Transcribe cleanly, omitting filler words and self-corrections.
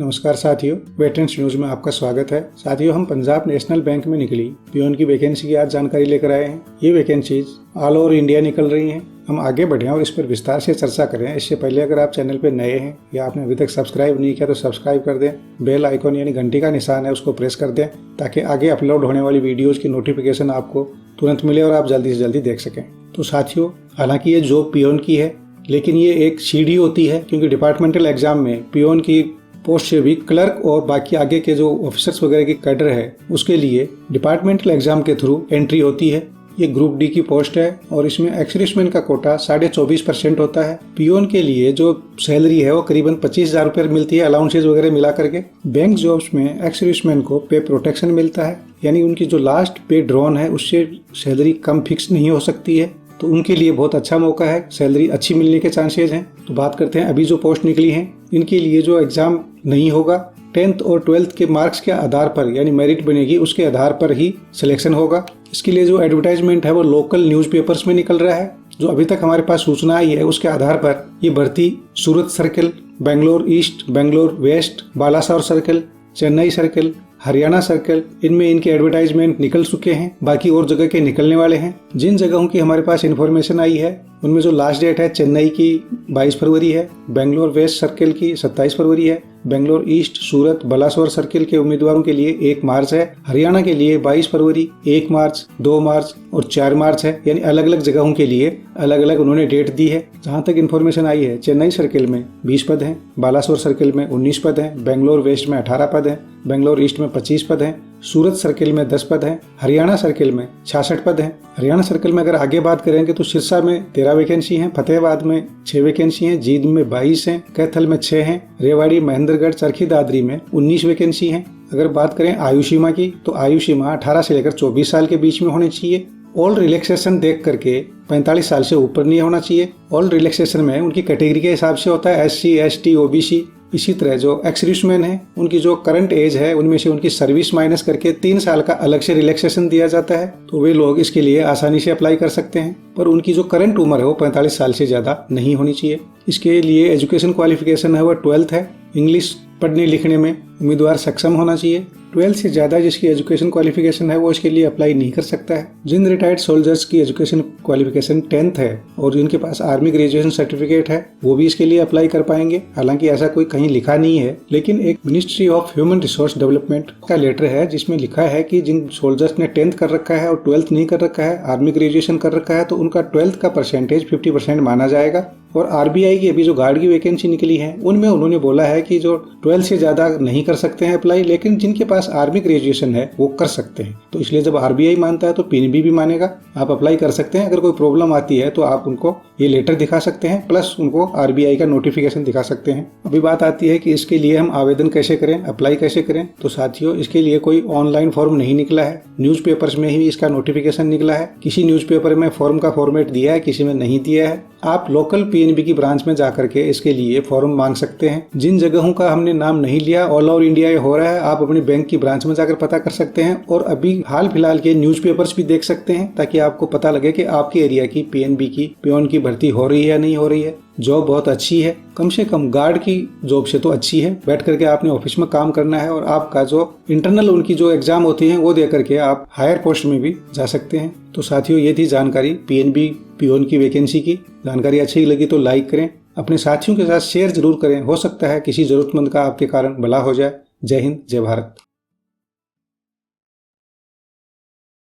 नमस्कार साथियों, वेटेंस न्यूज में आपका स्वागत है। साथियों, हम पंजाब नेशनल बैंक में निकली पियोन की वैकेंसी की आज जानकारी लेकर आए हैं। ये वैकेंसीज ऑल ओवर इंडिया निकल रही हैं। हम आगे बढ़ें और इस पर विस्तार से चर्चा करें। इससे पहले अगर आप चैनल पर नए हैं या आपने अभी तक सब्सक्राइब नहीं किया तो सब्सक्राइब कर दें। बेल आइकॉन यानी घंटी का निशान है उसको प्रेस कर दें ताकि आगे अपलोड होने वाली वीडियोज की नोटिफिकेशन आपको तुरंत मिले और आप जल्दी से जल्दी देख सकें। तो साथियों, हालांकि ये जॉब पियोन की है, लेकिन ये एक सीढ़ी होती है, क्योंकि डिपार्टमेंटल एग्जाम में पियोन की पोस्ट से भी क्लर्क और बाकी आगे के जो ऑफिसर्स वगैरह की कैडर है उसके लिए डिपार्टमेंटल एग्जाम के थ्रू एंट्री होती है। ये ग्रुप डी की पोस्ट है और इसमें एक्स-सर्विसमैन का कोटा 24.5% होता है। पियोन के लिए जो सैलरी है वो करीबन 25,000 रुपये मिलती है, अलाउंसेज वगैरह मिला करके। बैंक जॉब्स में एक्स-सर्विसमैन को पे प्रोटेक्शन मिलता है, यानी उनकी जो लास्ट पे ड्रॉन है उससे सैलरी कम फिक्स नहीं हो सकती है, तो उनके लिए बहुत अच्छा मौका है, सैलरी अच्छी मिलने के चांसेस हैं। तो बात करते हैं अभी जो पोस्ट निकली हैं, इनके लिए जो एग्जाम नहीं होगा 10th और 12th के मार्क्स के आधार पर, यानी मेरिट बनेगी उसके आधार पर ही सिलेक्शन होगा। इसके लिए जो एडवर्टाइजमेंट है वो लोकल न्यूज़पेपर्स में निकल रहा है। जो अभी तक हमारे पास सूचना आई है उसके आधार पर ये भर्ती Surat circle, Bangalore east, Bangalore west, Balasore circle, Chennai circle, Haryana circle, इनमें इनके एडवर्टाइजमेंट निकल चुके हैं। बाकी और जगह के निकलने वाले हैं। जिन जगहों की हमारे पास इन्फॉर्मेशन आई है उनमें जो लास्ट डेट है चेन्नई की 22 फरवरी है, बेंगलोर वेस्ट सर्किल की 27 फरवरी है, बेंगलोर ईस्ट, सूरत, बालासोर सर्किल के उम्मीदवारों के लिए 1 मार्च है, हरियाणा के लिए 22 फरवरी, 1 मार्च, 2 मार्च और 4 मार्च है। यानी अलग अलग जगहों के लिए अलग अलग उन्होंने डेट दी है। जहां तक इन्फॉर्मेशन आई है, चेन्नई सर्किल में 20 पद हैं, बालासोर सर्किल में 19 पद हैं, बेंगलोर वेस्ट में 18 पद हैं, बेंगलोर ईस्ट में 25 पद हैं, सूरत सर्किल में 10 पद हैं, हरियाणा सर्किल में 66 पद हैं। हरियाणा सर्किल में अगर आगे बात करेंगे तो सिरसा में 13 वैकेंसी हैं, फतेहाबाद में 6 वैकेंसी हैं, जींद में 22 हैं, कैथल में 6 हैं, रेवाड़ी, महेंद्रगढ़, चरखी दादरी में 19 वैकेंसी हैं। अगर बात करें आयु सीमा की तो आयु सीमा 18 से लेकर 24 साल के बीच में होनी चाहिए। ऑल रिलैक्सेशन देख करके 45 साल से ऊपर नहीं होना चाहिए। ऑल रिलैक्सेशन में उनकी कैटेगरी के हिसाब से होता है, SC, ST, OBC। इसी तरह जो एक्स-सर्विसमैन है उनकी जो करंट एज है उनमें से उनकी सर्विस माइनस करके 3 साल का अलग से रिलैक्सेशन दिया जाता है, तो वे लोग इसके लिए आसानी से अप्लाई कर सकते हैं। पर उनकी जो करंट उम्र है वो 45 साल से ज्यादा नहीं होनी चाहिए। इसके लिए एजुकेशन क्वालिफिकेशन है वो 12th है। इंग्लिश पढ़ने लिखने में उम्मीदवार सक्षम होना चाहिए। 12th से ज्यादा जिसकी एजुकेशन क्वालिफिकेशन है वो इसके लिए अप्लाई नहीं कर सकता है। जिन रिटायर्ड सोल्जर्स की एजुकेशन क्वालिफिकेशन 10th है और जिनके पास आर्मी ग्रेजुएशन सर्टिफिकेट है वो भी इसके लिए अप्लाई कर पाएंगे। हालांकि ऐसा कोई कहीं लिखा नहीं है, लेकिन एक ministry of human resource development का लेटर है जिसमें लिखा है कि जिन सोल्जर्स ने 10th कर रखा है और 12th नहीं कर रखा है, आर्मी ग्रेजुएशन कर रखा है, तो उनका 12th का परसेंटेज 50% माना जाएगा। और RBI की अभी जो गार्ड की वैकेंसी निकली है उनमें उन्होंने बोला है कि जो 12th से ज्यादा नहीं कर सकते हैं अप्लाई, लेकिन जिनके पास आर्मी ग्रेजुएशन है वो कर सकते हैं। तो इसलिए जब RBI मानता है तो PNB भी मानेगा, आप अप्लाई कर सकते हैं। अगर कोई प्रॉब्लम आती है तो आप उनको ये लेटर दिखा सकते हैं, प्लस उनको RBI का नोटिफिकेशन दिखा सकते हैं। अभी बात आती है कि इसके लिए हम आवेदन कैसे करें, अप्लाई कैसे करें। तो साथियों, इसके लिए कोई ऑनलाइन फॉर्म नहीं निकला है, न्यूज़पेपर्स में ही इसका नोटिफिकेशन निकला है। किसी न्यूज़पेपर में फॉर्म का फॉर्मेट दिया है, किसी में नहीं दिया है। आप लोकल PNB की ब्रांच में जाकर के इसके लिए फॉर्म मांग सकते हैं। जिन जगहों का हमने नाम नहीं लिया, ऑल ओवर इंडिया ये हो रहा है, आप अपनी बैंक की ब्रांच में जाकर पता कर सकते हैं और अभी हाल फिलहाल के न्यूज़पेपर्स भी देख सकते हैं ताकि आपको पता लगे कि आपके एरिया की PNB की पियोन की भर्ती हो रही है या नहीं हो रही है। जॉब बहुत अच्छी है, कम से कम गार्ड की जॉब से तो अच्छी है। बैठ करके आपने ऑफिस में काम करना है और आपका जो इंटरनल उनकी जो एग्जाम होती है वो दे करके आप हायर पोस्ट में भी जा सकते हैं। तो साथियों, ये थी जानकारी PNB पियोन की वैकेंसी की। जानकारी अच्छी लगी तो लाइक करें, अपने साथियों के साथ शेयर जरूर करें। हो सकता है किसी जरूरतमंद का आपके कारण भला हो जाए। जय हिंद, जय भारत।